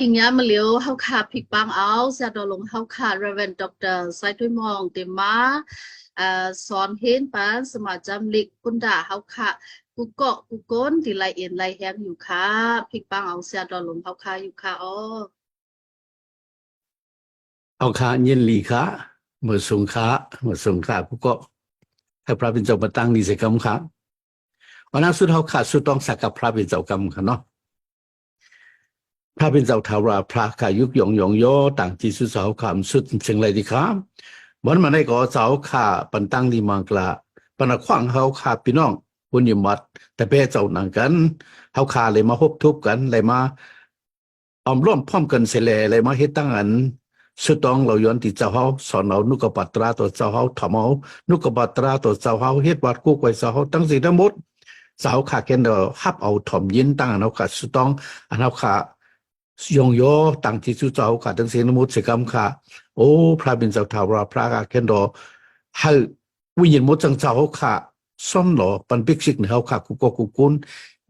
พิงยามาเลียวเฮาขาพิกปังเอาเสียดอลงเฮาขาเรเวนด็อกเตอร์ไซตุยมองเตมาสอนเห็นปานสมาจำลิกกุนดาเฮาขากูเกาะกูก้นที่ไรเอ็นไรแฮงอยู่ค่ะพิกปังเอาเสียดอลงเฮาขาอยู่ค่ะอ๋อเอาขาเย็นหลีขาเมื่อส่งขากูก็ให้พระเป็นเจ้ามาตั้งนิสกรรมขาวันนั้นสุดเขาขาดสุดต้องสักกับพระเป็นเจ้ากรรมค่ะเนาะพระเป็นเจ้าทาราพระขายุกยองโยต่างจีสุสาวขามสุดเชิงไรดีครับวันมาได้ก็สาวขาปันตั้งดีมังกลาปนขวางเขาขาพี่น้องบุญยมัดแต่เป้เจ้าหนังกันเขาขาเลยมาฮบทุบกันเลยมาอมร่วมพร้อมกันเสลเลยมาเฮ็ดตั้งอันสุดต้องเราย้อนที่เจ้าเขาสอนเรานุกปัตราตัวเจ้าเขาทำเอานุกปัตราตัวเจ้าเขาเฮ็ดวัดกู้ไว้เจ้าเขาตั้งสิ่งทั้งหมดสาวขาเกณฑ์เราฮับเอาถ่อมยินตั้งเอาขาสุดต้องอันเอาขายงโยตั้งที่สุดเจ้าขาตั้งสิ่งทั้งหมดสิกรรมขาโอ้พระบินเจ้าทาวราพระขาเกณฑ์เราให้วิญญาณหมดจังเจ้าขาซ่อนหล่อปันปิกสิกเนี่ยเขาขากุกกุกุน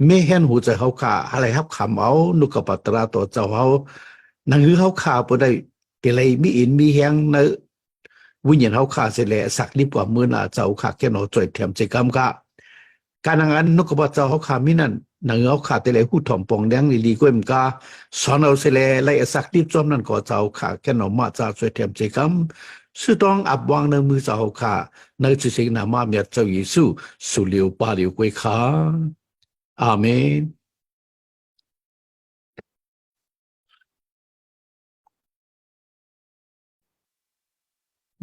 ไม่เห็นหัวใจเขาขาอะไรครับขำเอานุกปัตราตัวเจ้าเขานั่งคือเขาขาปได้แต่ไรมีอินมีแหงในวิญญาณเขาขาเสร็จแล้วสักรีบกว่ามือหน้าเจ้าขาแค่หนอจ่อยแถมใจกรรมกะการงานนกกระปาเจ้าเขาขามินั่นหนังเขาขาแต่ไรหูถ่อมปองแดงลีก็มันกาสอนเอาเสร็จแล้วไล่สักรีบจอมนั่นก็เจ้าขาแค่หนอมาเจ้าจ่อยแถมใจกรรมสุดต้องอับวางในมือเจ้าขาในจุดสิ่งนามาเมียเจ้าเยซูสุเลียวปาเลียวกวยขาอาเมน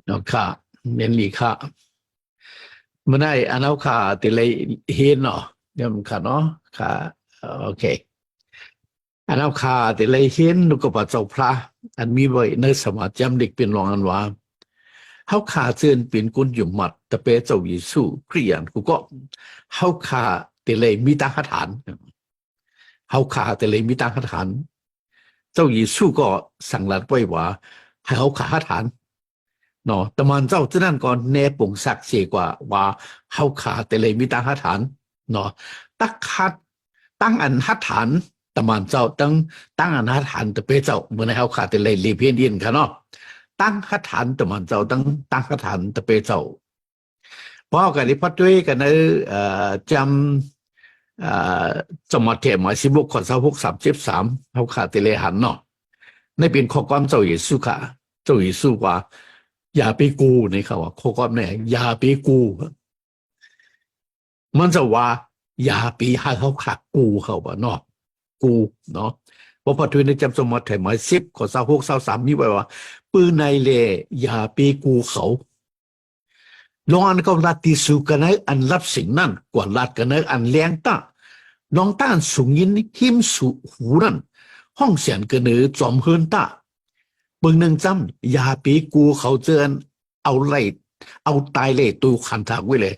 เนาะค่ะเน้นลีค่ะมันได้อันเอาค่ะติเลยเห็นเนาะเดี๋ยวมันค่ะเนาะค่ะโอเคอันเอาค่ะติเลยเห็นนุกปัจเจ้าพระอันมีไว้ในสมาจำเด็กเป็นรองอันว่าเขาขาเชิญเป็นกุนอยู่หมัดแต่เปเจ้าเยซูคริสต์กูก็เขาขาติเลยมีตั้งฐานเขาขาติเลยมีตั้งฐานเจ้าเยซูก็สั่งหลัดไว้ว่าให้เขาขาฐานเนาะแต่มันเจ้าที่นั่นก่อนแนปงศักดิ์เสียกว่าเขาขาแต่เลยมีตั้งฐานเนาะตั้งอันหัฐานแต่มันเจ้าตั้งอันหัฐานแต่เปเจ้าเมื่อในเขาขาแต่เลยรีเพียนดินค่ะเนาะตั้งหัฐานแต่มันเจ้าตั้งหัฐานแต่เปเจ้าเพราะกันที่พัดด้วยกันในจำสมัติเทมาสิบกข้อ26-33เขาขาแต่เลยหันเนาะในเป็นข้อความเจ้าเยซูค่ะเจ้าเยซูว่าอย่าไปกูในเขาว่าข้อความเนี่ยอย่าไปกูมันจะว่าอย่าไปให้เขาขากูเขาว่าเนาะกูเนาะเพราะพอทุนในจำสมมติถ่ายหมาย10 ข้อ26-23นี่ไว้ว่าปืนในเล่อย่าไปกูเขาลองอันก็รัดที่สุกันในอันรับสิ่งนั้นกว่ารัดกันในอันเลี้ยงตาลองต้านสูงยินหิมสุหูนั่นห้องเสียนกันเนือจอมเฮินตาเบิ่งหนึ่งจำอย่าปีกูเขาเจอเอาไล่เอาตายเลยตัวขันถากไว้เลย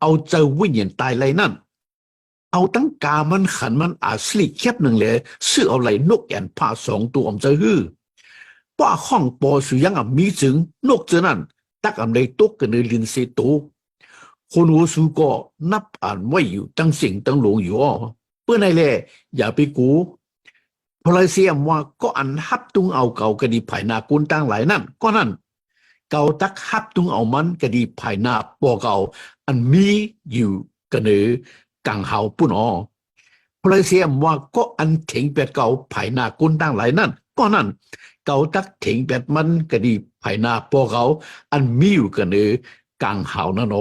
เอาเจอวิญญาณตายเลยนั่นเอาตั้งกามันขันมันอาสลีแคบหนึ่งเลยซื้อเอาไหลนกแอนผ้า2 ตัวจะฮือป้าห้องปอสุยังมีจึงนกเจอนั่นตักเลยตกกันในลินเซตูคนหัวสูก็นับอ่านไว้อยู่ตั้งสิ่งตั้งหลงอยู่เพื่อในเลยอย่าไปกูพลเซียมว่าก็อันฮับตุงเอาเก่ากระดีภายนากุนตั้งหลายนั่นก็นั่นเก่าตักฮับตุงเอามันกระดีภายนาปอเก่าอันมีอยู่กันเนือกังเฮาปุ่นพลเซียมว่าก็อันเถงเป็ดเก่าภายนากุนตั้งหลายนั่นก็นั่นเก่าตักเถงเป็ดมันกระดีภายนาปอเก่าอันมีอยู่กันเนือกังเฮานั่น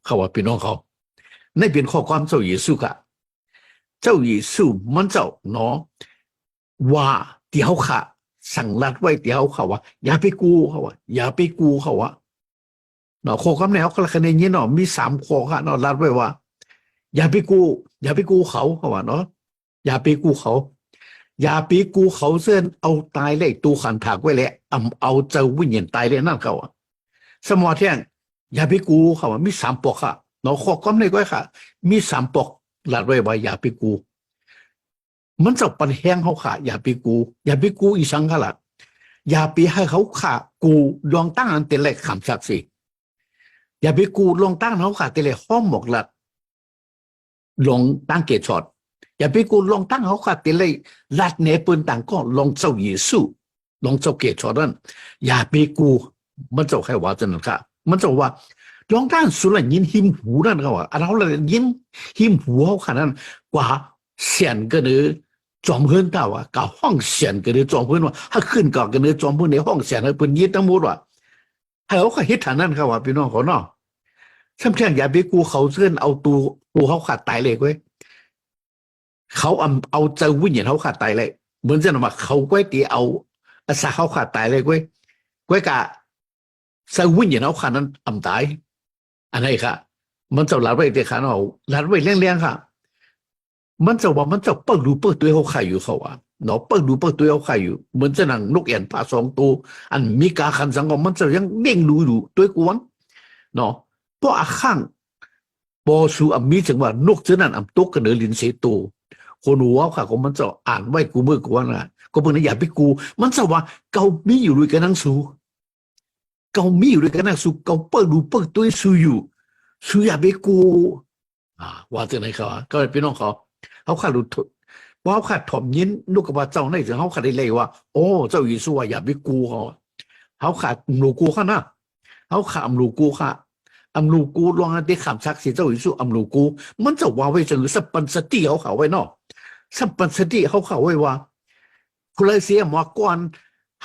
เขาว่าพี่น้องเขาในเป็นข้อความเจ้าเยซูค่ะเจ้าเยซูมันเจ้าเนาะว่าเดี๋ยวค่ะสั่งรัดไว้เดี๋ยวเขาว่าอย่าไปกูเขาว่าอย่าไปกูเขาว่าเนาะข้อความแนวเขาคะแนนนี้เนาะมี3 ข้อค่ะเนาะรัดไว้ว่าอย่าไปกูเขาว่าเนาะอย่าไปกูเขาอย่าไปกูเขาเส้นเอาตายเลยตูขันถากไว้แหละเอาเจ้าวิญญาณตายเลยนั่นเขาว่าสมอเที่ยงอย่าไปกูเขาว่ามี3 ปอกค่ะเนาะข้อความในก็ค่ะมี3 ปอกรัดไว้ว่าอย่าไปกูมันจะปันแห้งเขาขาอย่าไปกูอีสังขละอย่าไปให้เขาขากูลองตั้งอันเตะเล็กขำสักสิอย่าไปกูลองตั้งเขาขาเตะเล็กห้องหมกหลัดลองตั้งเกจช็อต อย่าไปกูลองตั้งเขาขาดติเลยลัดเนปืนต่างก็ลองเจ้าเยซูลองเจ้าเกศชอนั้นอย่าไปกูมันจะใครว่าจะนั่นค่ะมันจะว่าลองตั้งสุดละยินหิมหูนั่นเขาว่าเราเลยยินหิมหูเขาขนาดนั้นกว่าเสียนก็เนื้อจอมเพื่อนเต่าอ่ะกับห้องเสียนก็เนื้อจอมเพื่อนว่าถ้าขึ้นกับก็เนื้อจอมเพื่อนในห้องเสียนให้เพื่อนยินทั้งหมดว่าให้เขาก็เฮ็ดฐานนั้นเขาว่าพี่น้องเขาเนาะซ้ำเที่ยงอย่าไปกูเขาเสื่อนเอาตัวเขาขาดตายเลยเว้ยเขาเอาเจอวิญญาณเขาขาดตายเลยเหมือนจะนำมาเขาก้อยตีเอาอาสาเขาขาดตายเลยเว้ยก้อยกะเจอวิญญาณเขาขาดนั้นตายอันไหนค่ะมันจะหลานไว้เด็กขาเนาะหลานไว้เลี้ยงๆค่ะมันจะว่ามันจะเปิดดูเปิดตัวเขาขายอยู่เขาอ่ะเนาะเปิดดูเปิดตัวเขาขายอยู่เหมือนจะนั่งนกเอียนปลาสองตัวอันมีกาขันสังก็มันจะยังเด้งดูอยู่ตัวกวนเนาะเพราะอาข้างปอสูมีจังว่านกเจ้านั้นตกกันเนลินเสตูคนหัวค่ะก็มันจะอ่านไว้กูเมื่อกูว่าน่ะก็เพิ่งอย่าไปกูมันจะว่าเกามีอยู่ด้วยกันนั่งสูเกามีอยู่ด้วยกันนั่งสูเกาเปิดดูเปิดตัวสูอยู่สูอย่าไปกูว่าจะไหนเขาก็เป็นน้องเขาขาดรู้ว่าเขาขาดถ่อมยินลูกกับว่าเจ้าในถึงเขาขาดได้เลยว่าโอ้เจ้าอยู่สู้ว่าอย่าไปกูเขาขาดหนูกูค่ะนะเขาขาดหนูกูค่ะลูกูลองได้คำชักสิเจ้าอยู่สู้ลูกูมันจะว่าไว้จังสับปันสติเขาไว้เนาะสับปันสติเขาไว้ว่าคุณเลยเสียหมอก่อน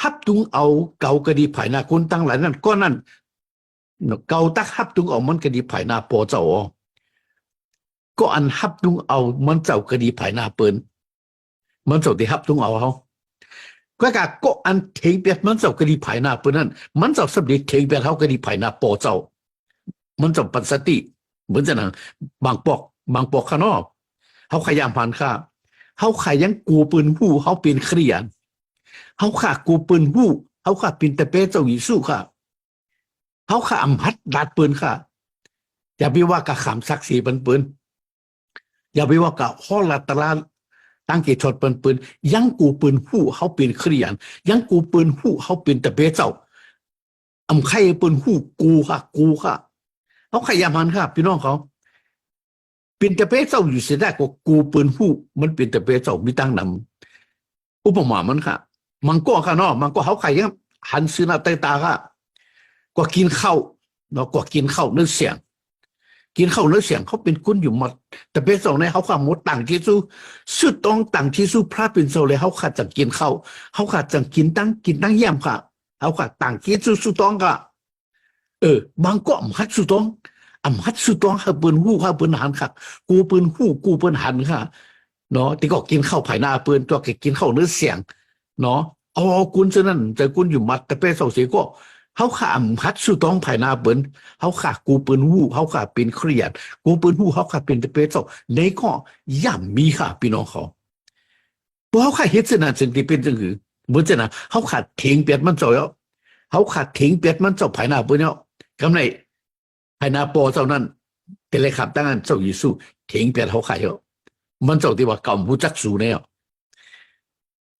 ฮับตุงเอาเก่ากระดีภายนาคุณตั้งหลายนั่นก็นั่นเก่าตักฮับตุงเอามันกระดีภายนาปอเจ้าก็อันฮับตุงเอามันเจ้ากระดีภายนาเปิ้นมันเจ้าที่ฮับตุงเอาเขาก็อันเทงเปียมันเจ้ากระดีภายนาเปิ้นนั่นมันเจ้าสับดีเทงเปียเขากระดีภายนาปอเจ้ามันจะปันสติเหมือนจะนั่งบางปอกข้างนอกเขาขยามผ่านค่าเขาขายยังกูปืนหู้เขาเป็นเครียนเขาขากูปืนหู้เขาขาเป็นตะเป้เจ้าหญิงสู้ค่ะเขาขาอำพัดดัดปืนค่ะอย่าไปว่ากับขำศักดิ์ศรีปืนอย่าไปว่ากับข้อลัตลาตั้งเกจดปืนยังกูปืนหู้เขาเป็นเครียนยังกูปืนหู้เขาเป็นตะเป้เจ้าใครปืนหู้กูค่ะเขาขยามหันค่ะพี่น้องเขาเป็นตะเป้เจ้าอยู่เสียได้ก็กูปืนหู้มันเป็นตะเป้เจ้ามีตั้งนำอุปมามันค่ะมันก็ค่ะเนาะมันก็เขาขยังหันซื้อหน้าใต้ตาค่ะก็กินข้าวเนาะก็กินข้าวเนื้อเสียงกินข้าวเนื้อเสียงเขาเป็นคนอยู่หมดแต่เป็นสองในเขาขาหมดต่างที่สู้สุดต้องต่างที่สู้พระเป็นโซเลยเขาขาดจังกินข้าวเขาขาดจังกินตั้งแย่มค่ะเขาขาดต่างที่สู้สุดต้องค่ะบางก็มัดสุดต้องมัดสุดต้องเขาปืนหู้เขาปืนหันค่ะกูปืนหู้กูปืนหันค่ะเนาะที่ก็กินข้าวภายหน้าปืนตัวแกกินข้าวเนื้อเสียงเนาะอ๋อคุณฉะนั้นแต่คุณอยู่มัดแต่เป็นสองเสียก็เขาขามัดสุดต้องภายหน้าปืนเขาขากูปืนหู้เขาขาเป็นเครียดกูปืนหู้เขาขาเป็นแต่เป็นสองในก็ย่ำมีค่ะพี่น้องเขาเพราะเขาขาเฮ็ดฉะนั้นสิ่งที่เป็นจังคือเหมือนฉะนั้นเขาขาดเถียงเปียดมันเจ้าแล้วเขาขาดเถียงเปียดมันเจ้าภายหน้าปืนแล้วกำไรภายหน้าปอเจ้านั้นเป็นเลยครับตั้งแต่เจ้าอยู่สู้เถียงเปียดเขาขายแล้วมันเจ้าที่ว่าเก่าผู้จักสู้เนี่ย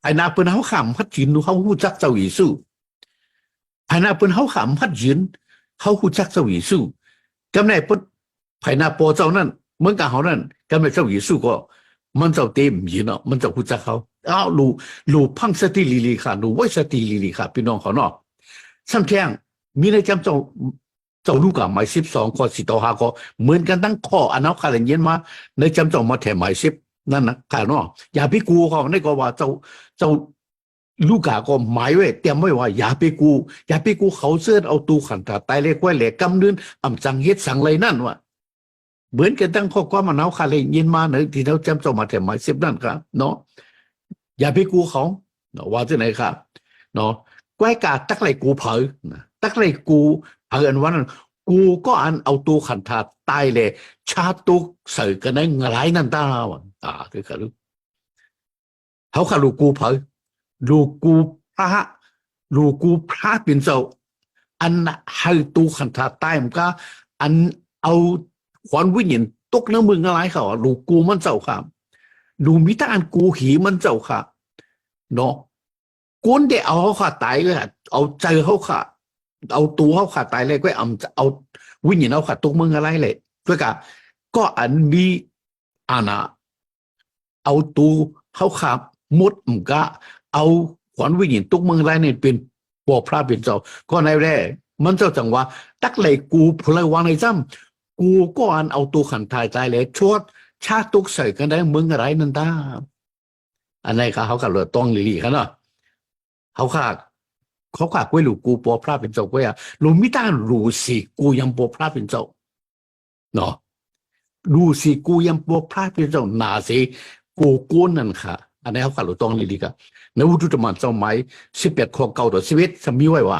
ภายหน้าปืนเขาขำพัดจินดูเขาผู้จักเจ้าอยู่สู้ภายหน้าปืนเขาขำพัดจินเขาผู้จักเจ้าอยู่สู้กำไรปุ๊บภายหน้าปอเจ้านั้นเหมือนกับเขานั้นกำไรเจ้าอยู่สู้ก็มันเจ้าเต็มยินเนาะมันเจ้าผู้จักเขาลูพังสติลีค่ะลูไว้สติลีค่ะพี่น้องเขาเนาะซ้ำแท้งมีในจำเจ้าลูกกับหมาย12ข้อ4ต่อ5ก็เหมือนกันตั้งข้ออันนั้นค่ะเย็นมาในจำเจ้ามาแถมหมาย10นั่นนะค่ะเนาะอย่าไปกูเขาในก็ว่าเจ้าลูกก็หมายไว้เตรียมไว้ว่าอย่าไปกูเขาเสื้อเอาตูขันตาตายเลยกว่าแหลกกำเดินจังเฮ็ดสังไรนั่นว่ะเหมือนกันตั้งข้อความมันเอาค่ะเลยเย็นมาเนอะที่เราจำเจ้ามาแถมหมาย10นั่นครับเนาะอย่าไปกูเขาเนาะว่าที่ไหนครับเนาะก้อยกาตักไรกูเผยตักไรกูเผยอันวันนั้นกูก็อันเอาตัวขันถาตายเลยชาตุกใส่กันได้ไงนั่นตาวันคือค่ะลูกเขาค่ะลูกกูเผยลูกกูพระเป็นเจ้าอันให้ตัวขันถาตายมันก็อันเอาขวานวิญญาณตกน้ำมึงอะไรเขาลูกกูมันเจ้าค่ะลูมิตาอันกูหีมันเจ้าค่ะเนาะก้นได้เอาเขาขาตายเลยเอาใจเขาขาเอาตัวเขาขาตายเลยก็เอาวิญญาณเขาขาตกมึงอะไรเลยด้วยกันก็อันมีอาณา เอาตูเขาขับมดมกะเอาขวัญวิญญาณตุกเมืองไรเนี่ยเป็นปอพระเป็นเจ้าก็ในแร่มันเจ้าจังว่าตักเลยกูพลอยวางในจ้ำกูก็อันเอาตัวขันทายใจเลยชดชาตุกใส่กันได้เมืองอะไรนั่นตาอันไหนเขากับเรือต้องหลีๆกันเนาะเขาขาดกล้วยหลูกูปอพระเป็นเจ้ากล้วยอ่ะลูมิต้ารู้สิกูยังปอพระเป็นเจ้าเนาะรู้สิกูยังปอพระเป็นเจ้านาสิกูโกนนั่นค่ะอันนี้เขาขาดเรือต้องหลีๆกันในวุฒิธรรมเจ้าไม้18 ข้อ 9 ต่อ 11สมีไว้ว่า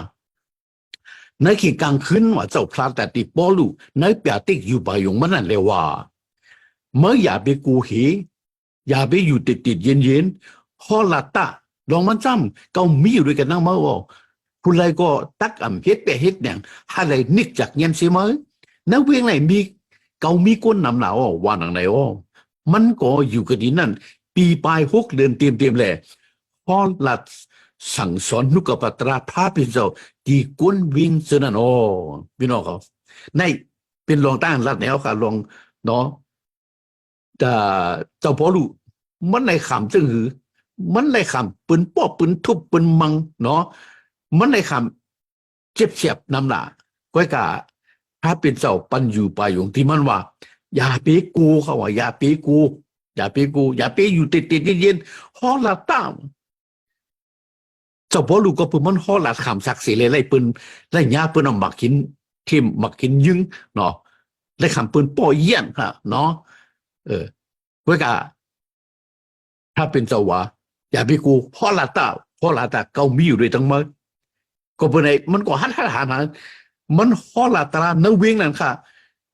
ในขีดกลางคืนว่าเจ้าพระแต่ติปอลูในเปียติกอยู่บ่ายงมันนั่นเลยว่าเมื่ออย่าไปกูหีอย่าไปอยู่ติดเย็นฮอลาตาลองมันจำเขามีอยู่ด้วยกันนั่งมาว่าผู้ใดก็ตักเฮ็ดไปเฮ็ดเนี่ยอะไรนิกจากเงินเสียมั้ยนักเวียงไหนมีเขามีก้นนำหนาวว่าหนังไหนมันก็อยู่กันที่นั่นปีปลาย6 เดือนเตรียมเลยฮอลาสั่งสอนนุกปัตราพระเป็นเจ้าที่ก้นวิ่งเสนั่นพี่น้องเขาในเป็นรองตั้งรัฐแนวค่ะรองเนาะแต่เจ้าพ่อลูกมันในขำจึงหือมันในขำปืนป้อปืนทุบปืนมังเนาะมันในขำเจ็บเฉียบนำหนาก้อยกาพระเป็นเจ้าปันอยู่ไปอยู่ที่มันว่าอย่าไปกูเขาว่าอย่าไปกูอย่าไปอยู่ติดเย็นฮอลาต้าเจ้าพ่อลูกก็ปืนมันฮอลาขำศักดิ์ศรีเลยไล่ปืนไล่ยาปืนเอาหมักหินทิมหมักหินยึงเนาะไล่ขำปืนป้อเยี่ยนค่ะเนาะก้อยกาถ้าเป็นเจ้าว่าอย่าไปกูพ่อลาตาเกามีอยู่ด้วยทั้งหมดก็เป็นไงมันก็หันมันพ่อลาตาเนื้อเวงนั่นค่ะ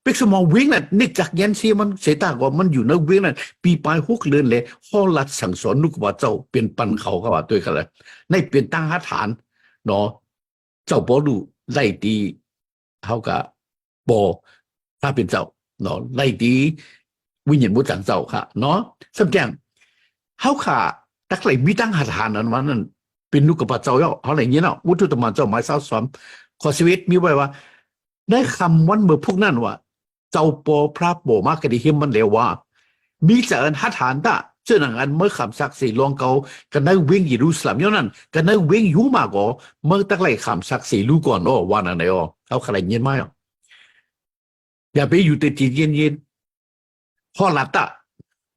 เป็กสมองเวงนั่นนิกจากยันเสียมันเสียตาก็มันอยู่เนื้อเวงนั่นปีปลาย6 เดือนเลยพ่อลาสั่งสอนนุกว่าเจ้าเป็นปันเขาก็ว่าด้วยกันเลยในเป็นตั้งหาฐานเนาะเจ้าบ่ดูไล่ดีเขาก็บ่ถ้าเป็นเจ้าเนาะไล่ดีวิญญาณมุจังเจ้าค่ะเนาะสำแจงเขาขาตักไหลมีตั้งหาฐานนั้นวันนั้นเป็นนุกกับเจ้าเขาอะไรเงี้ยเนาะวุฒิธรรมเจ้าหมายสาวสอนขอชีวิตมีไว้ว่าได้คำวันเมื่อพวกนั้นว่าเจ้าปอพระโบมากกดีหิมมันเลวว่ามีเจริญหาฐานตาเจ้าหนังอันเมื่อคำศักดิ์สิทธิ์ลองเขากันได้เวงยิรูสลามย้อนนั้นกันได้เวงยูมากอเมื่อตักไหลคำศักดิ์สิทธิ์รู้ก่อนวันนั้นเลยเขาอะไรเงี้ยไหมอย่าไปอยู่ติดเย็นฮอลาตา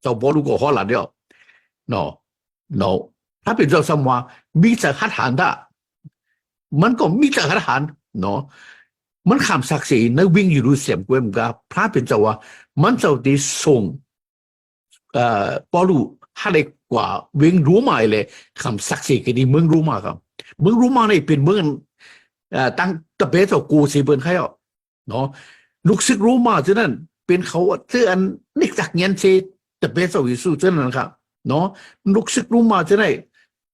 เจ้าบอลูก็ฮอลาเดียวno ถ้าเป็นเจ้าสมว่ามีแต่หัดหันได้มันก็มีแต่หัดหันเนาะมันคำศักดิ์ศรีในวิ่งอยู่รูเสียมกวยมันก็พระเป็นเจ้าว่ามันเจ้าที่ส่งปอลูให้ได้กว่าวิ่งรู้มาเลยคำศักดิ์ศรีกันดีเมืองรู้มาครับเมืองรู้มาเนี่ยเป็นเมืองตั้งตะเปเจ้ากูสีเบิ้ลใครเนาะลูกศิษย์รู้มาฉะนั้นเป็นเขาที่อันนิกจากเงินเชตะเปเจ้าอยู่สู้ฉะนั้นครับเนาะลูกศิษย์รู้มาจะได้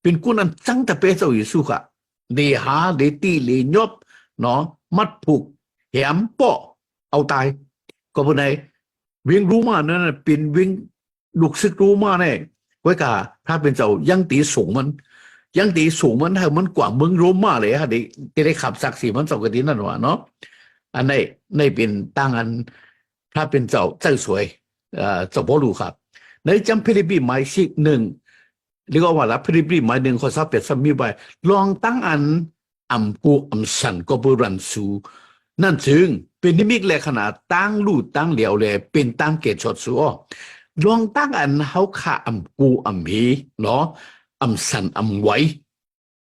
เป็นกุนันจังแต่เปเจ้าอยู่สู้ค่ะเดหาเดตีเลยบเนาะมัดผูกแหมปอเอาตายก็เป็นไงเวียงรู้มานั่นเป็นเวียงลูกศิษย์รู้มาเนี่ยไว้กาถ้าเป็นเจ้ายังตีสูงมันถ้ามันกว่าเมืองโรม่าเลยฮะที่ได้ขับศักดิ์ศรีมันสองกันนี้นั่นวะเนาะอันนี้ในเป็นตั้งอันถ้าเป็นเจ้าสวยเจ้าพ่อลูกครับในจำพิริบีหมายสิ1เรียกว่าละพิริบีหมาย1ข้อ28สมีไว้ลองตั้งอันอำกูอำสันก็บรันสูนั่นถึงเป็นนิมิตเลยขนาดตั้งลู่ตั้งเหลียวเลยเป็นตั้งเกตชดสูลองตั้งอันเขาขาอำกูอำหีเนาะอำสันอำไว้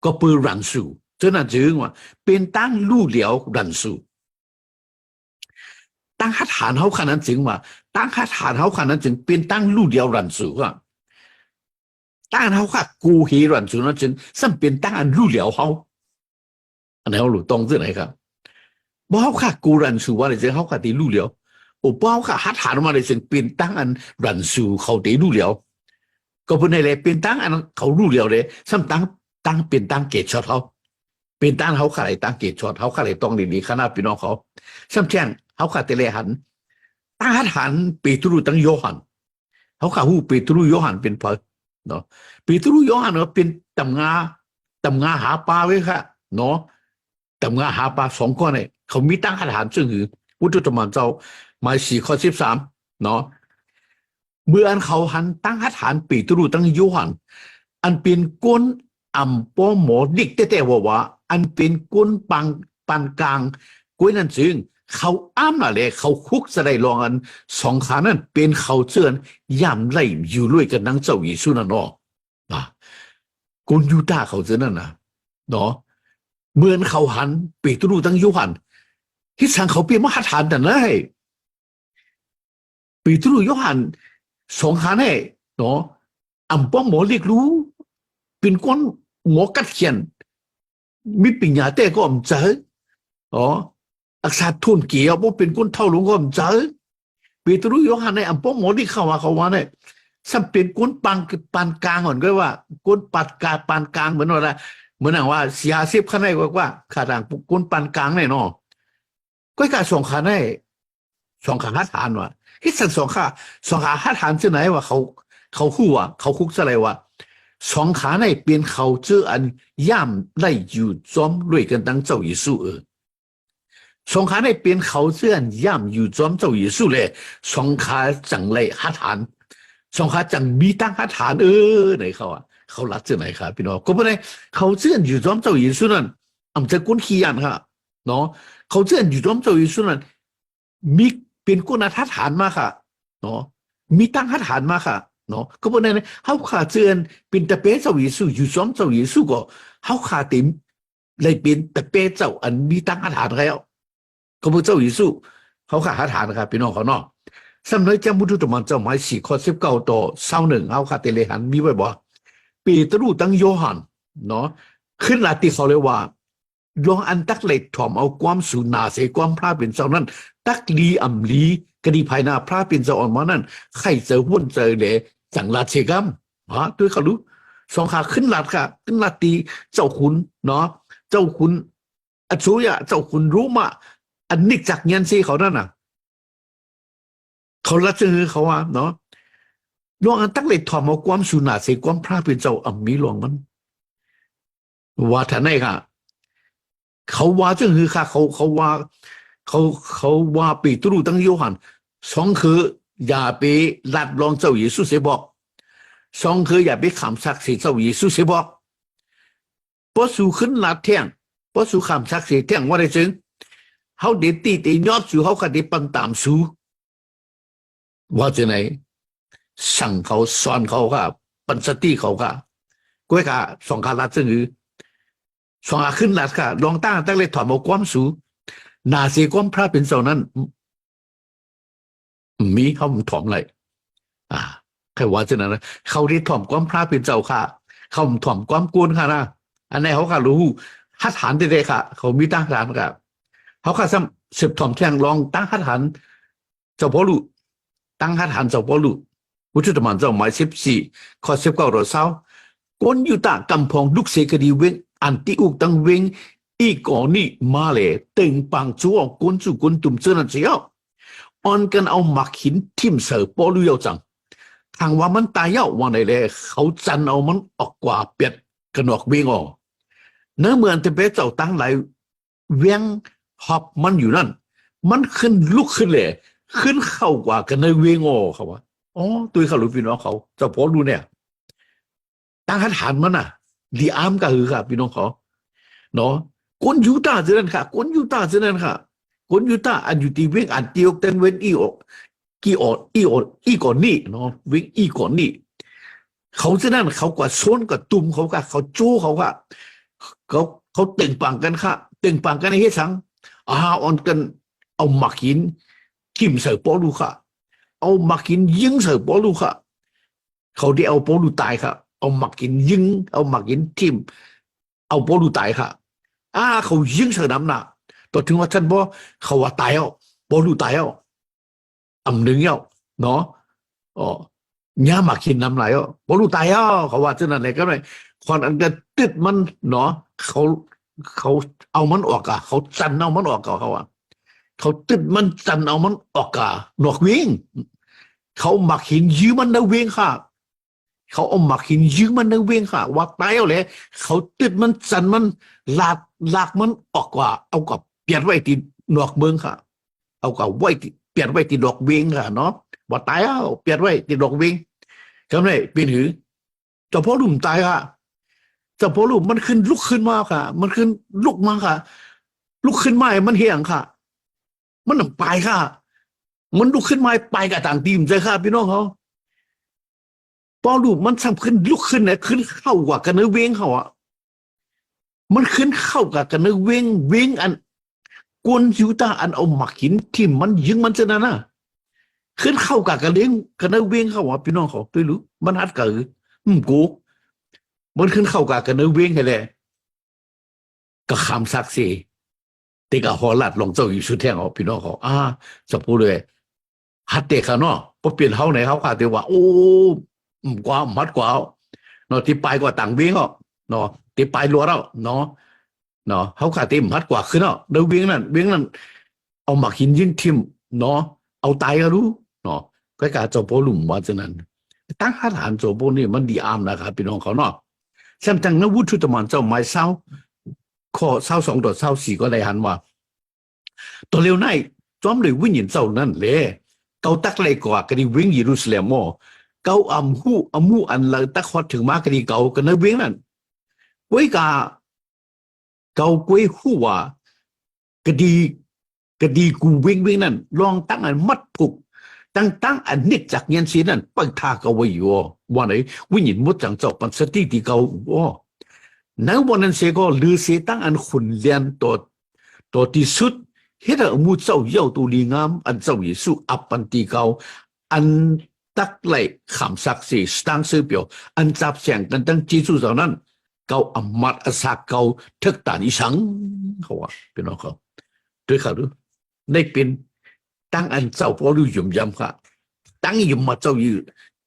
ก็บรันสูฉะนั้นถึงว่าเป็นตั้งลู่เหลียวรันสูตั้งหัดฐานเขาขนาดนั้นจึงว่าตั้งหัดฐานเขาขนาดนั้นจึงเป็นตั้งลู่เดียวรันสูงตั้งเขาค่ะกูฮีรันสูงนั้นจึงซึ่งเป็นตั้งอันลู่เดียวเขาอันนี้เขาหลุดตรงที่ไหนครับบ่เขาค่ะกูรันสูว่าอะไรจึงเขาค่ะตีลู่เดียวโอ้บ่เขาค่ะหัดฐานมาเลยจึงเป็นตั้งอันรันสูเขาตีลู่เดียวก็เป็นอะไรเป็นตั้งอันเขาลู่เดียวเลยซึ่งตั้งเป็นตั้งเกตช็อตเขาเป็นตั้งเขาค่ะอะไรตั้งเกตช็อตเขาค่ะอะไรต้องดีๆขนาดพี่น้องเขาซึ่งแจ้งเขาขาดเตเลหันตั้งหันเปโตรตั้งโยฮันเขาขาหูเปโตรโยฮันเป็นพอเนาะเปโตรโยฮันเนาะเป็นตำงาหาปลาไว้ค่ะเนาะตำงาหาปลา2 ก้อนเนี่ยเขามีตั้งหันซึ่งคือวุฒิธรรมเจ้าหมาย4 ข้อ 13เนาะ เมื่ออันเขาหันตั้งหัตถานปีตรูตั้งยุหันอันเป็นก้นอ่ำป้อหมอดิกแต่ว่าอันเป็นก้นปานกลางก้วยนั่นจึงเขาอ้ามอะไรเขาคุกสะได้ลองอันสองขานั้นเป็นเขาเจือนย่ำไล่อยู่ลุยกันนังเจ้าอีสุนันเนาะก้นยูตาเขาเจือนนั่นนะเนาะเมื่อเขาหันปีตรูตั้งยุหันที่สังเขาเปลี่ยนมหาฐานแต่เลยปีตรูยุหันสองขาเนี่ยเนาะอ่ำป้อหมอเรียกรู้เป็นก้นหมอกัดเขียนมีปัญญาแต่ก็ไม่เจออ๋ออักษรทุนเกี่ยวว่าเป็นก้นเท่าหลวงก็ไม่เจอปีตรุยหันในอ่ำป้อหมอที่เข้ามาเนี่ยสัมเป็นก้นปานกลางก่อนก็ว่าก้นปานกลางเหมือนว่าเหมือนว่าเสียสิบข้างในว่าขาดางก้นปานกลางเนี่ยเนาะก็การสองขาในสองขาหัดฐานว่ะที่สั่งสองขาหัดฐานที่ไหนว่าเขาคู่ว่าเขาคุกอะไรว่าสองขาในเป็นเขาเจออันย่ำไล่อยู่จอมรวยกันตั้งเจ้าเยซูสองขาในเป็นเขาเจออันย่ำอยู่จอมเจ้าเยซูเลยสองขาจังเลยหัดฐานสองขาจังมีตั้งหัดฐานไหนเขาเขาลัดเจอไหนครับพี่น้องก็เพราะในเขาเจออยู่จอมเจ้าเยซูนั่นอำจะก้นขี้ยันค่ะเนาะเขาเจออยู่จอมเจ้าเยซูนั่นมีเป็นก้นหัดฐานมาค่ะเนาะมีตั้งหัดฐานมาค่ะเนาะก็เพราะในเขาขาเจือนเป็นตะเป้เจ้าเยซูอยู่ซ้อมเจ้าเยซูก็เขาขาเต็มเลยเป็นตะเป้เจ้าอันมีตั้งหัดฐานแล้วก็เพราะเจ้าเยซูเขาขาหัดฐานนะครับพี่น้องเขาเนาะสำนึกจำมุตุตมันเจ้าหมาย4:19ต่อ21เขาขาเตเลหันมีไว้บ่ปีตรูตั้งโยฮันเนาะขึ้นลาติเขาเลยว่าลองอันตักเล็ดถ่อมเอาความสูญนาเสความพระเป็นเจ้านั้นตักลีอ่ำลีกดีภายนาพระเป็นเจ้าอ่อนมานั้นใครเจอวุ่นเจอเลยจังลาเชกัมด้วยเขารู้สองขาขึ้นลาดค่ะขึ้นลาตีเจ้าคุณเนาะเจ้าคุณอัจฉริยะเจ้าคุณรู้มาอันนิกจากเงียนซีเขานั่นน่ะเขาละจือเขาว่าเนาะลองอันตักเล็ดถ่อมเอาความสูญนาเสความพระเป็นเจ้าอ่ำมีหลวงมันว่าท่านไหนค่ะเขาว่าจึงคือค่ะเขาว่าปีตรูตั้งโยหันสองคืออย่าไปลัดลองเจ้าเยซูเสียบอกสองคืออย่าไปขำศักดิ์สิทธิ์เจ้าเยซูเสียบอกพอสู่ขึ้นลัดเที่ยงพอสู่ขำศักดิ์สิทธิ์เที่ยงว่าได้จึงเขาเด็ดตียอดสู่เขาก็เด็ดปังตามสู่ว่าจะไหนสั่งเขาสอนเขาค่ะปัญสติเขาค่ะก้อยค่ะสองขาลัดจึงคือสองขาขึ้นลัดค่ะลองตั้งเลยถอดเอาความสูนาเสียความพระเป็นเจ้านั้นมีเขาถ่อมอะไรใครว่าจะนั้นนะเขาที่ถ่อมความพระเป็นเจ้าค่ะเขาถ่อมความกวนค่ะนะอันนี้เขาค่ะรู้หัตถานได้ค่ะเขามีตั้งฐานค่ะเขาค่ะสืบถ่อมแทงลองตั้งหัตถานเจ้าพ่อลูกตั้งหัตถานเจ้าพ่อลูกวุฒิธรรมเจ้าหมาย14:19ก้นอยู่ตากำพองลูกเสกดีเวงอันติอุกตั้งเวงอีก่อนนี่มาเลยตึงปังจัวก้นจู่ก้นตุ่มเจอนั่นเสียวออนกันเอาหมักหินทิ่มเสือปอลุยเอาจังทางว่ามันตายเย้าวันไหนเลยเขาจันเอามันออกกว่าเปียดกระหนอกเวงออกเนื้อเหมือนจะเป็นเจ้าตั้งไหลเวียงหอบมันอยู่นั่นมันขึ้นลุกขึ้นเลยขึ้นเข้ากว่ากันในเวงออกเขาว่าอ๋อตัวเขาหลุดพี่น้องเขาเจ้าพอรู้เนี่ยตั้งหัตถานมันน่ะดีอามก็คือค่ะพี่น้องเขาเนาะคนยูตาเจริญค่ะคนยูตาเจริญค่ะคนยูตาอันอยู่ที่เวงอันเตียวเต็งเวงอีก่อนนี่เนาะเวงอีก่อนนี่เขาจะนั่นเขากว่าโซนกับตุ่มเขาค่ะเขาโจ้เขาค่ะเขาเต่งปังกันค่ะเต่งปังกันในเฮ็ดสังออนกันเอาหมักหินทิ่มใส่ปอลูค่ะเอาหมักหินยิงใส่ปอลูค่ะเขาได้เอาปอลูตายค่ะเอาหมักหินยิงเอาหมักหินทิ่มเอาปอลูตายค่ะเขายิงใส่น้ำหนักต่อถึงว่าท่านบอกเขาว่าตายเอาปอลูตายเอาหนึ่งเอาเนาะย่าหมักหินน้ำไหลเอาปอลูตายเอาเขาว่าจะนั่นอะไรก็ไม่คนอันจะติดมันเนาะเขาเอามันออกอ่ะเขาจันเอามันออกเขาว่าเขาติดมันจันเอามันออกอ่ะหนวกวิ่งเขาหมักหินยื้อมันในเวงค่ะเขาเอาหมักหินยื้อมันในเวงค่ะว่าตายเอาเลยเขาติดมันจันมันลากมันออกกว่าเอากับเปลี่ยนไว้ที่หนวกเมืองค่ะเอากับไว้เปลี่ยนไว้ที่ดอกเวงค่ะเนาะ บ่ตายอ่ะเปลี่ยนไว้ติดดอกวิ่งก็ไม่เปลี่ยนหือเจ้าพ่อลุมตายค่ะเจ้าพ่อลุมมันขึ้นลุกขึ้นมาค่ะมันขึ้นลุกมาค่ะลุกขึ้นมามันเหี่ยงค่ะมันหนังไปค่ะมันลุกขึ้นมาไปกับต่างทีมใจค่ะพี่น้องเขาพ่อลุมมันทำขึ้นลุกขึ้นเนี่ยขึ้นเข้ากับกันเนื้อเว้งเขาอ่ะมันขึ้นเข้ากับกันเนื้อเว้งอันกวนยูตาอันเอาหมักหินที่มันยิงมันจะนั่นน่ะขึ้นเข้ากับกันเลี้ยงกันเนื้อเว้งเขาอ่ะพี่น้องเขาด้วยรู้มันฮัดกับกูมันขึ้นเข้ากับกันเนื้อเว้งให้เลยก็คำซักซีติกะหอลัดลองเจ้าอยู่ชุดแท่งออกพี่น้องเขาจะพูดเลยฮัดเด็กเขาเนาะพอเปลี่ยนเขาไหนเขาขาดเดียวว่าโอ้กว่ามัดกว่าเนาะที่ปลายกว่าต่างเวียงเนาะที่ปลายรัวแล้วเนาะเขาขาดที่มัดกว่าขึ้นเนาะเดี๋ยวเวียงนั้นเอาหมักหินยิงทิมเนาะเอาตายก็รู้เนาะก็การเจ้าพ่อหลุมว่าจะนั้นตั้งหาฐานเจ้าพ่อนี่มันดีอามนะครับพี่น้องเขาเนาะแซมจังนวุฒิตมันเจ้าไม้เศร้าข้อเศร้า2 ต่อเศร้า 4ก็ได้หันว่าตัวเร็วในจอมเลยวิ่งหยินเจ้านั่นเลยเกาตักเลยกว่ากันดีวิ่งเยรูซาเล็มเกาอัมหูอันละตักฮอดถึงมากันดีเกากันนะวิ่งนั่นไว้กาเกาไว้หูว่ากะดีกูวิ่งนั่นลองตั้งอันมัดผูกตั้งอันนิกจากเงินสีนั่นไปทากเอาไว้อยู่ว่าไหนวิ่งหยินมดจังเจ้าปันสติที่เกานักวันนั้นเสก็ลือเสตั้งอันขุนเลียนตัวที่สุดเฮ็ดเอามูเจ้าเย่าตัวดีงามอันเจ้าเยซูอัปปันตีเกาอันตักไหลคำศักดิ์สิทธิ์ตั้งซื้อเปียวอันจับเสียงกันตั้งจีซูเหล่านั้นเกาอำมัดอาสาเกาทึกตานิสังเขาว่าเป็นน้องเขาด้วยเขาดูได้เป็นตั้งอันเจ้าพ่อลูกยุ่มยำค่ะตั้งยุ่มมาเจ้าอยู่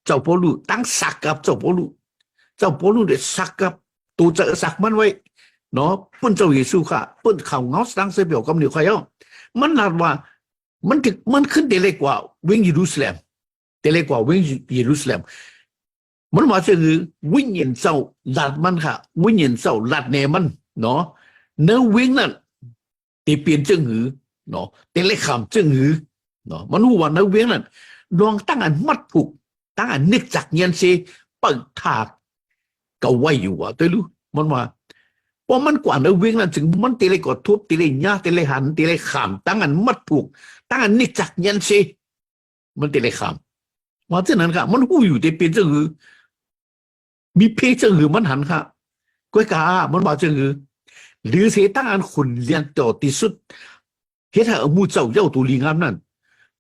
เจ้าพ่อลูกตั้งสักกับเจ้าพ่อลูกเด็ดสักกับตัวจะสักมันไว้เนาะปุ่นเจ้าเยซูค่ะปุ่นเขาเงาตั้งเสียเปียวกำเนิดใครมันนัดว่ามันขึ้นเดเล็กกว่าเวงเยรูซาเล็มเดเล็กกว่าเวงเยรูซาเล็มมันว่าคือวิญญาณเจ้าหลัดมันค่ะวิญญาณเจ้าหลัดเนมันเนาะเนื้อเวงนั่นตีเปลี่ยนจึงหือเนาะเดเล็กคำจึงหือเนาะมันว่าเนื้อเวงนั่นลองตั้งอันมัดผูกตั้งอันนึกจักเงินเสียเปิดถากก็ไว้อยู่อ่ะตัวรู้มันว่าพอมันกว่าเนื้อเวงนั่นถึงมันตีเลยกดทุบตีเลยย่าตีเลยหันตีเลยขามตั้งอันมัดผูกตั้งอันนิจักยันซีมันตีเลยขามว่าเช่นนั้นค่ะมันหูอยู่ที่เป็นเจ้าหือมีเพศเจ้าหือมันหันค่ะก้อยกามันบอกเจ้าหือหรือเสตั้งอันขุนเลียนต่อที่สุดเฮ็ดให้มูเจ้าเย้าตัวลีงามนั่น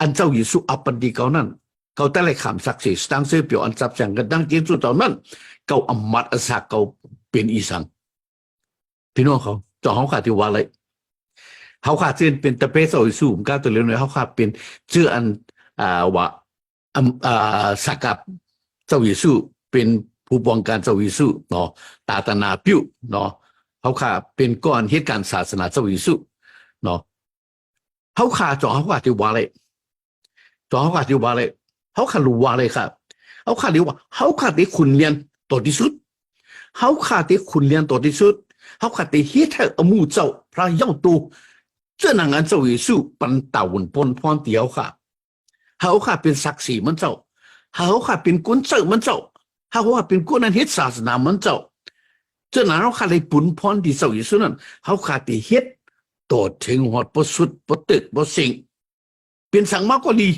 อันเจ้าเยซูอัปปันดีเก่านั่นเขาแต่เลยขามศักดิ์สิทธิ์ตั้งเสื้อเปียวอันจับแสงกันตั้งเจสุดต่อนั้นเขาอำมัดอาสาเขาเป็นอีสังพี่น้องเขาจ่อเขาขาดที่ว่าอะไรเขาขาดเชื่อเป็นตะเปสเอาสูงก้าวตัวเล็กน้อยเขาขาดเป็นเชื่ออันว่าสักกับเจ้าเยซูเป็นผู้ป้องกันเจ้าเยซูเนาะตาตนาปิ้วเนาะเขาขาดเป็นก้อนเหตุการณ์ศาสนาเจ้าเยซูเนาะเขาขาดจ่อเขาขาดที่ว่าอะไรจ่อเขาขาดที่ว่าอะไรเขาขาดรู้ว่าอะไรครับเขาขาดที่ว่าเขาขาดที่ขุนเรียนตัวที่สุดเขาขาดที่ขุนเรียนตัวที่สุดเขาขาดที่เฮ็ดให้มูเจ้าพระเจ้าตัวเจ้าหนังอันเจ้าเยซูปันตาวุ่นปนพรเดียวค่ะเขาขาดเป็นศักดิ์ศรีมันเจ้าเขาขาดเป็นกุนเจ้ามันเจ้าเขาขาดเป็นกุนอันเฮ็ดศาสนามันเจ้าเจ้าหนังเขาขาดเลยปุ่นพรที่เจ้าเยซูนั้นเขาขาดที่เฮ็ดตัวถึงหอดประสุดประตึกประสิงเป็นสังมากก็ดี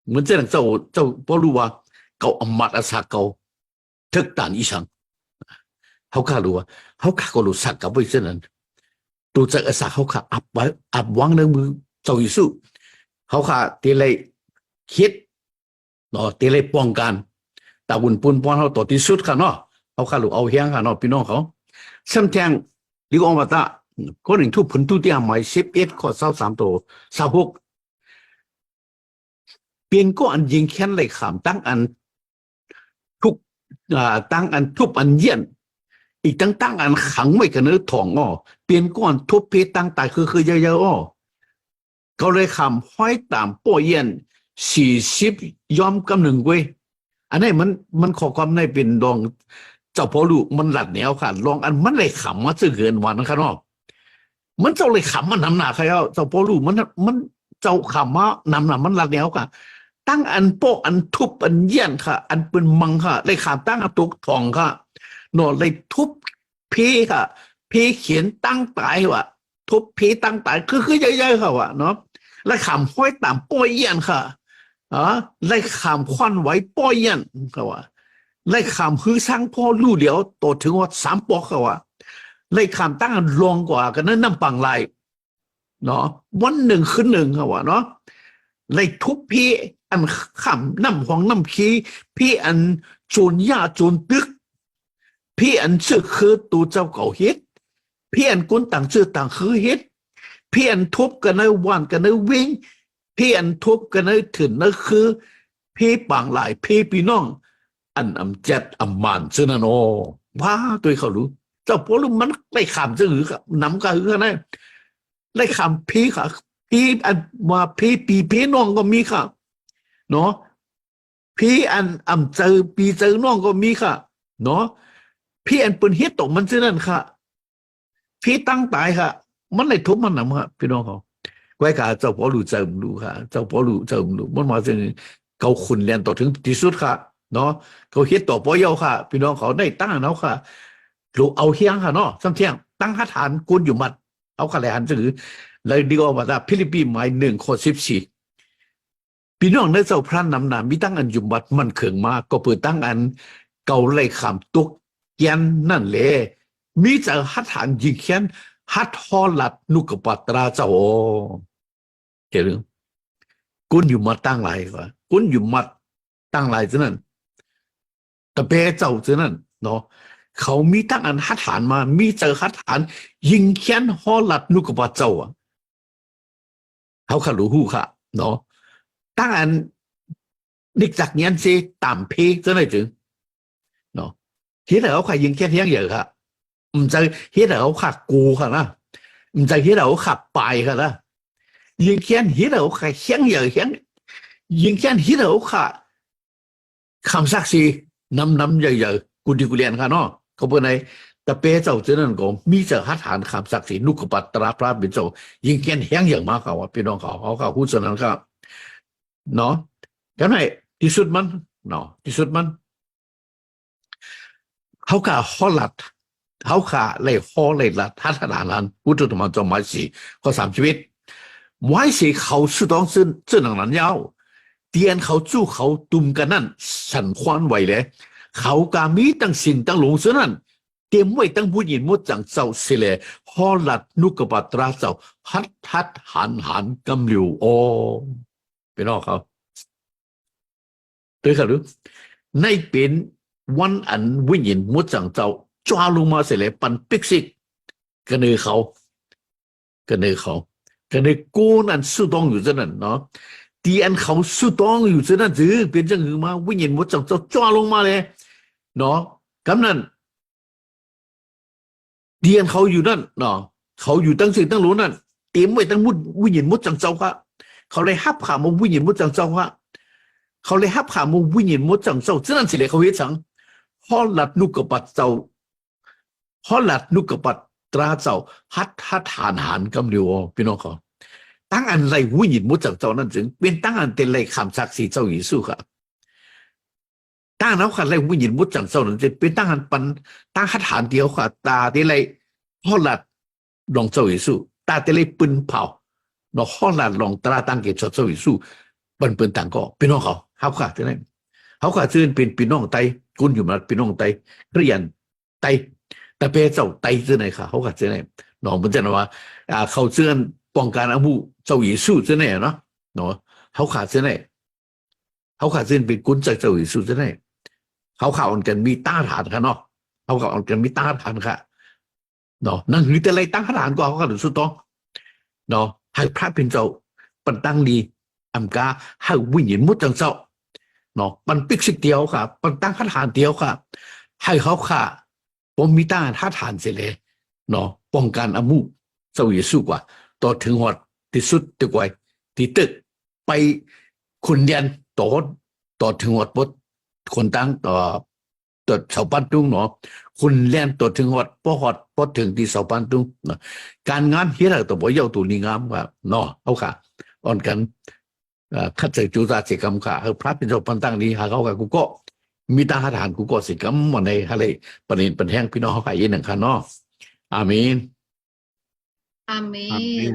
เหมือนเจ้าหนังเจ้าพอรู้ว่าเขาอำมาตย์อาสาเขาทึกตานอีสังเขาข้ารู้ว่าเขาข้าก็รู้สักกับไว้เช่นนั้นตัวจากอาสาเขาข้าอับวางในมือเจ้าเยซูเขาข้าตีเลยคิดเนาะตีเลยป้องกันแต่วุ่นปุ่นป้อนเขาต่อที่สุดค่ะเนาะเขาข้ารู้เอาเฮียงค่ะเนาะพี่น้องเขาซ้ำแทงลิกอมาตาก็หนึ่งทุบผลทุเตียหมาย11 ข้อ 23 ตัว 26เปลี่ยนก็อันยิงแค้นเลยขามตั้งอันทุกตั้งอันทุบอันเยี่ยนอีกตั้งอันขังไว้กับเนื้อถ่องเปลี่ยนก้อนทุบเพตั้งตายคือเยอะๆเขาเลยคำห้อยตามป่อเยี่ยน40 ย้อมกำหนึ่งเว้ยอันนี้มันขอความในเป็นดองเจ้าพ่อลูกมันหลัดแนวค่ะลองอันมันเลยขำมาซื่อเกินวันนะครับเนาะมันเจ้าเลยขำมันนำหนาใครเจ้าพ่อลูกมันเจ้าขำมานำหนามันหลัดแนวค่ะ ตั้งอันโปะอันทุบอันเยี่ยนค่ะอันเป็นมังค่ะเลยขามตั้งอันตุกทองค่ะเนาะเลยทุบพีค่ะพีเขียนตั้งตายว่ะทุบพีตั้งตายคือเยอะๆค่ะว่ะเนาะเลยขามห้อยตามป้อยเยี่ยนค่ะเลยขามควันไว้ป้อยเยี่ยนค่ะว่ะเลยขามฮือสร้างพ่อลู่เดียวโตถึงว่า3 ปอกค่ะว่ะเลยขามตั้งอันรองกว่ากันนั้นน้ำปังลายเนาะวันหนึ่งคืนหนึ่งค่ะว่ะเนาะเลยทุบพีอันขำน้ำของน้ำขี้พี่อันโจนยาโจนตึกพี่อันชื่อคือตูเจ้าเก่าเฮ็ดพี่อันกุนต่างชื่อต่างคือเฮ็ดพี่อันทุบกันในวันกันในวิ่งพี่อันทุบกันในถึงนั่นคือพี่ปังหลายพี่น้องอันอำเจ็ดอำมันซึ่งนั่นโอ้ว้าตัวเขารู้เจ้าพวกมันไล่ขำจะหือกับน้ำกะหือกันได้ไล่ขำพี่ค่ะพี่อันว่าพี่น้องก็มีค่ะเนาะพี่อันอำเจอปีเจอน้องก็มีค่ะเนาะพี่อันเป็นเฮ็ดตกมันซึ่งนั่นค่ะพี่ตั้งตายค่ะมันเลยทุบมันนำค่ะพี่น้องเขาไว้ค่ะเจ้าพ่อรู้เจิมรู้ค่ะเจ้าพ่อรู้เจิมรู้มันมาถึงเขาขุนเรียนต่อถึงที่สุดค่ะเนาะเขาเฮ็ดต่อปอยาวค่ะพี่น้องเขาได้ตั้งเนาะค่ะรู้เอาเฮียงค่ะเนาะซ้ำเที่ยงตั้งหาฐานกุนอยู่มัดเอาคะแนนจือเลยดีกว่าฟิลิปปินส์หมาย1 ข้อ 14พี่น้องในเจ้าพระนำนามีตั้งอันอยู่มัดมันเขิงมากก็เปิดตั้งอันเก่าไล่ขามตุกยันนั่นแหละมีจะหัดฐานยิงเขียนหัดฮอลัดนุกปัตราเจ้าเห็นหรือกุนอยู่มัดตั้งหลายกว่ากุนอยู่มัดตั้งหลายฉะนั้นแต่เปเจ้าฉะนั้นเนาะเขามีตั้งอันหัดฐานมามีเจอหัดฐานยิงเขียนฮอลัดนุกปัตเจ้าเขาขารู้หูค่ะเนาะตั้งอันนิกจากเงี้ยสิต่ำพีจะไหนถึงเนาะเฮ็ดเอาใครยิงแค่เที่ยงเยอะค่ะมันจะเฮ็ดเอาขัดกูค่ะนะมันจะเฮ็ดเอาขัดปลายค่ะนะยิงแค่เฮ็ดเอาใครเที่ยงเยอะเที่ยงยิงแค่เฮ็ดเอาค่ะคำสักสีน้ำเยอะๆกูดีกูเรียนค่ะเนาะเขาเป็นไงแต่เป้เจ้าเจ้านั่นก็มีเจอหัตถานคำสักสีนุกปัตตราพระบิดเจ้ายิงแค่เที่ยงเยอะมากค่ะว่าพี่น้องเขาพูดส่วนนั้นครับเนาะกันไหนที่สุดมันเนาะที่สุดมันเขาขาฮอลัดเขาขาเลยฮอเลยลัดทัศนานั้นพูดถึงมันจะหมายสิข้อ3 ชีวิตไว้สิเขาสุดต้องซึ่งหนังนั้นยาวเตียนเขาจู้เขาตุ่มกันนั่นสันควานไหวเลยเขากามีตั้งสินตั้งหลงซึ่งนั้นเตรียมไว้ตั้งผู้หญิงมดจังเจ้าเสลฮอลัดนุกปัตราเจ้าฮัดหันกำลิวโอเป็นออกเขาด้วยค่ะหรือในเป็นวันอันวิญญาณมุดจังเจ้าจ้าลงมาเสร็จแล้วปันปิกซิกกันเนเขากูนั่นสู้ต้องอยู่เท่านั้นเนาะที่อันเขาสู้ต้องอยู่เท่านั้นจือเป็นจังหือมาวิญญาณมุดจังเจ้าจ้าลงมาเลยเนาะกำนั้นเดียนเขาอยู่นั่นเนาะเขาอยู่ตั้งสิ่งตั้งรู้นั่นเตรียมไว้ตั้งมุดวิญญาณมุดจังเจ้าค่ะเขาเลยฮับขามาวิญญาณมุดจังเจ้าค่ะเขาเลยฮับขามาวิญญาณมุดจังเจ้าฉะนั้นสิเลยเขาเฮ็ดสังฮอลัดนุกปัตเจ้าฮอลัดนุกปัตตราเจ้าฮัดหันกำลิวพี่น้องเขาตั้งอันไรวิญญาณมุดจังเจ้านั่นจึงเป็นตั้งอันเป็นไรคำศักดิ์สิทธิ์เจ้าเยซูค่ะตั้งแล้วค่ะไรวิญญาณมุดจังเจ้านั่นจะเป็นตั้งอันปันตั้งฮัดหันเดียวค่ะตาที่ไรฮอลัดลองเจ้าเยซูตาที่ไรปืนเผาเนาะฮอลัดลองตราตั้งเกศเจ้าเยซูเป็นต่างก็พี่น้องเขาค่ะที่ไหนเขาค่ะซึ่งเป็นพี่น้องไตกุนอยู่มาพี่น้องไตเรียนไตแต่เป้เจ้าไตที่ไหนค่ะเขาค่ะที่ไหนน้องมันจะว่าเขาเชื่อป้องกันอาวุธเจ้าเยซูที่ไหนเนาะเขาค่ะที่ไหนเขาค่ะซึ่งเป็นกุนจากเจ้าเยซูที่ไหนเขาข่าวกันมีต้าฐานค่ะเนาะเขาข่าวกันมีต้าฐานค่ะเนาะนั่นคือแต่ไรตั้งฐานก็เขาค่ะหรือสุดต้องเนาะให้พระเป็นเจ้าปันตั้งดีอำกาให้วิญญาณมุดจังเจ้าเนาะมันปิกสิเดียวค่ะมันตั้งคาถานเดียวค่ะให้เขาค่ะผมมีตั้งคาถานเสร็จเลยเนาะป้องกันอามุเจ้าเยซูกว่าต่อถึงหอดที่สุดที่กว่าที่ตึกไปคุณเรียนต่อถึงหอดปดคนตั้งต่อชาวบ้านตุ้งเนาะคุณเรียนต่อถึงหอดพอถึงที่ชาวบ้านตุ้งเนาะการงานเฮียอะไรตัวบ่เยาตัวนี้งามว่าเนาะเขาค่ะอ่อนกัน คัดเจอจูซาสิกรรมค่ะพระเป็นจบปันตั้งนี้หาเขากับกูก็มีตาหาฐานกูก็สิกรรมมาในทะเลปนินเป็นแห้งพี่น้องเขาไก่ยินหนึ่งค่ะเนาะอาเมน อาเมน